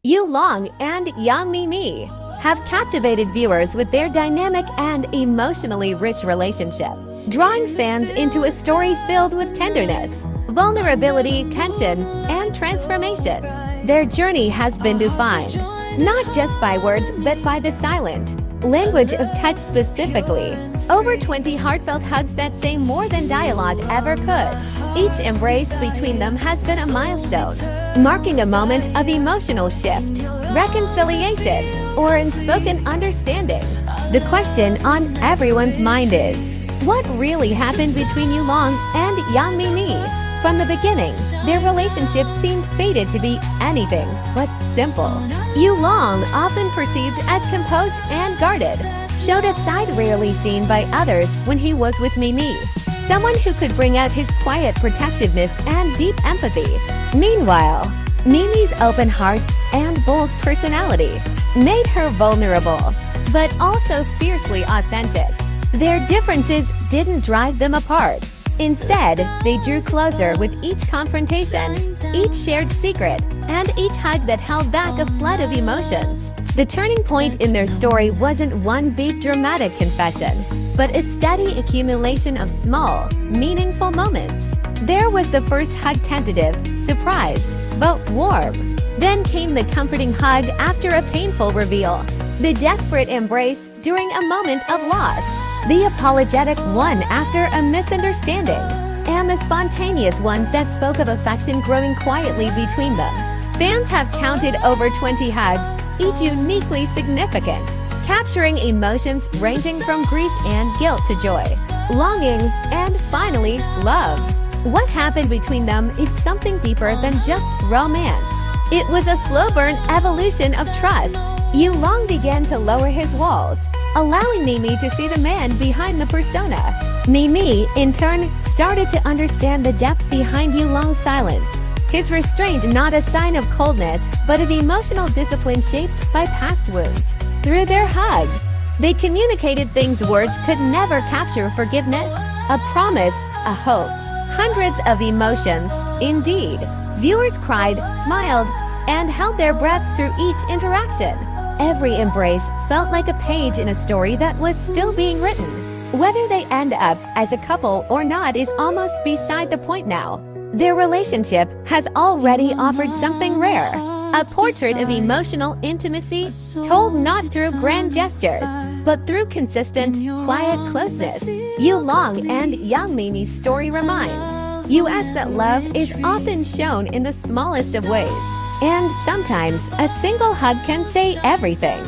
Yu Long and Yang Mie Mie have captivated viewers with their dynamic and emotionally rich relationship, drawing fans into a story filled with tenderness, vulnerability, tension, and transformation. Their journey has been defined not just by words but by the silent language of touch specifically. Over 20 heartfelt hugs that say more than dialogue ever could. Each embrace between them has been a milestone, marking a moment of emotional shift, reconciliation, or unspoken understanding. The question on everyone's mind is, what really happened between Yu Long and Yang Mie Mie? From the beginning, their relationship seemed fated to be anything but simple. Yu Long, often perceived as composed and guarded, showed a side rarely seen by others when he was with Mie Mie, someone who could bring out his quiet protectiveness and deep empathy. Meanwhile, Mie Mie's open heart and bold personality made her vulnerable, but also fiercely authentic. Their differences didn't drive them apart. Instead, they drew closer with each confrontation, each shared secret, and each hug that held back a flood of emotions. The turning point in their story wasn't one big dramatic confession, but a steady accumulation of small, meaningful moments. There was the first hug, tentative, surprised, but warm. Then came the comforting hug after a painful reveal, the desperate embrace during a moment of loss, the apologetic one after a misunderstanding, and the spontaneous ones that spoke of affection growing quietly between them. Fans have counted over 20 hugs, each uniquely significant, capturing emotions ranging from grief and guilt to joy, longing, and finally, love. What happened between them is something deeper than just romance. It was a slow burn evolution of trust. Yu Long began to lower his walls, allowing Mie Mie to see the man behind the persona. Mie Mie, in turn, started to understand the depth behind Yu Long's silence. His restraint not a sign of coldness, but of emotional discipline shaped by past wounds. Through their hugs, they communicated things words could never capture: forgiveness, a promise, a hope. Hundreds of emotions, indeed. Viewers cried, smiled, and held their breath through each interaction. Every embrace felt like a page in a story that was still being written. Whether they end up as a couple or not is almost beside the point now. Their relationship has already offered something rare, a portrait of emotional intimacy told not through grand gestures, but through consistent, quiet closeness. Yu Long and Yang Mie Mie's story reminds us that love is often shown in the smallest of ways, and sometimes a single hug can say everything.